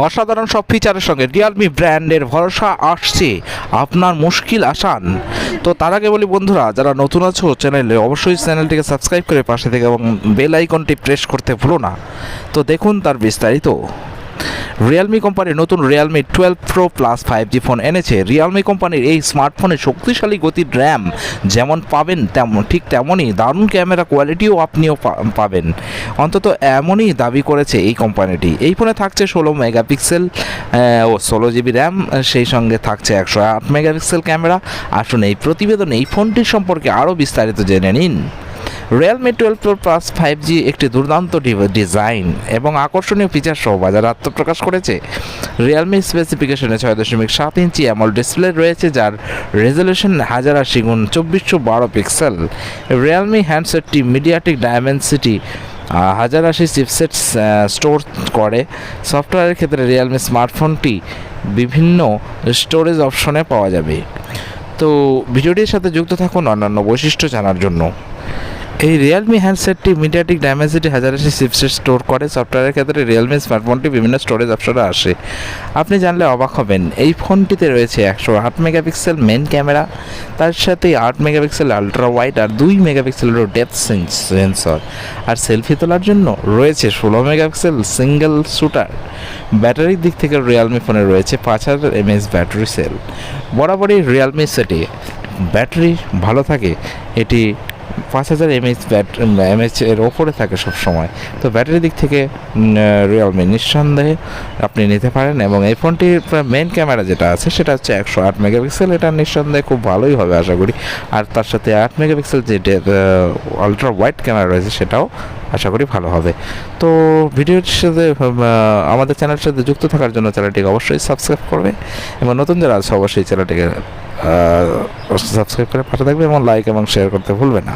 অসাধারণ সব ফিচারের সঙ্গে রিয়েলমি ব্র্যান্ডের ভরসা আসছে আপনার মুশকিল আসান। তো তার আগে বলি বন্ধুরা, যারা নতুন আছো চ্যানেলে, অবশ্যই চ্যানেলটিকে সাবস্ক্রাইব করে পাশে থেকে এবং বেল আইকনটি প্রেস করতে ভুলো না। তো দেখুন তার বিস্তারিত। রিয়েলমি কোম্পানির নতুন Realme 12 pro plus 5G phone এনেছে। রিয়েলমি কোম্পানির এই স্মার্টফোনে শক্তিশালী গতির র্যাম যেমন পাবেন ঠিক তেমনই দারুণ ক্যামেরা কোয়ালিটিও আপনিও পাবেন, অন্তত এমনই দাবি করেছে এই কোম্পানিটি। এই ফোনে থাকছে 16 মেগাপিক্সেল ও 16 GB র্যাম, সেই সঙ্গে থাকছে 108 মেগাপিক্সেল ক্যামেরা। আসুন এই প্রতিবেদনে এই ফোনটির সম্পর্কে আরও বিস্তারিত জেনে নিন। রিয়েলমি 12 প্রো প্লাস 5G একটি দুর্দান্ত ডিজাইন এবং আকর্ষণীয় ফিচার সহ বাজারে আত্মপ্রকাশ করেছে। রিয়েলমি স্পেসিফিকেশনে 6.7 ইঞ্চি অ্যামোলেড ডিসপ্লে রয়েছে, যার রেজলিউশন 1080x2412 পিক্সেল। রিয়েলমি হ্যান্ডসেটটি মিডিয়াটেক ডায়মেনসিটি 1080 চিপসেট স্টোর করে। সফটওয়্যারের ক্ষেত্রে রিয়েলমি স্মার্টফোনটি বিভিন্ন স্টোরেজ অপশনে পাওয়া যাবে। তো ভিডিওটির সাথে যুক্ত থাকুন অন্যান্য বৈশিষ্ট্য জানার জন্য। এই রিয়েলমি হ্যান্ডসেটটি মিডিয়াটেক ডায়মেনসিটি 1080 চিপসেট স্টোর করে। সফটওয়্যারের ক্ষেত্রে রিয়েলমি স্মার্টফোনটি বিভিন্ন স্টোরেজ অপশনে আসে। আপনি জানলে অবাক হবেন, এই ফোনটিতে রয়েছে 108 মেগাপিক্সেল মেন ক্যামেরা, তার সাথে 8 মেগাপিক্সেল আলট্রা ওয়াইড আর 2 মেগাপিক্সেলের ডেপথ সেন্সর। আর সেলফি তোলার জন্য রয়েছে 16 মেগাপিক্সেল সিঙ্গেল শুটার। ব্যাটারির দিক থেকে রিয়েলমি ফোনে রয়েছে 5000 mAh ব্যাটারি সেল। বরাবরই রিয়েলমি সেটে ব্যাটারি ভালো থাকে, এটি 5000 mAh এর ওপরে থাকে সবসময়। তো ব্যাটারির দিক থেকে রিয়েলমি নিঃসন্দেহে আপনি নিতে পারেন। এবং এই ফোনটির মেন ক্যামেরা যেটা আছে সেটা হচ্ছে 108 মেগাপিক্সেল। এটা নিঃসন্দেহে খুব ভালোই হবে আশা করি। আর তার সাথে 8 মেগাপিক্সেল যে আলট্রা ওয়াইড ক্যামেরা রয়েছে সেটাও আশা করি ভালো হবে। তো ভিডিওটির সাথে আমাদের চ্যানেলের সাথে যুক্ত থাকার জন্য চ্যানেলটিকে অবশ্যই সাবস্ক্রাইব করবে এবং নতুন যারা আছে অবশ্যই চ্যানেলটিকে সাবস্ক্রাইব করে পাশে থাকবে এবং লাইক এবং শেয়ার করতে ভুলবে না।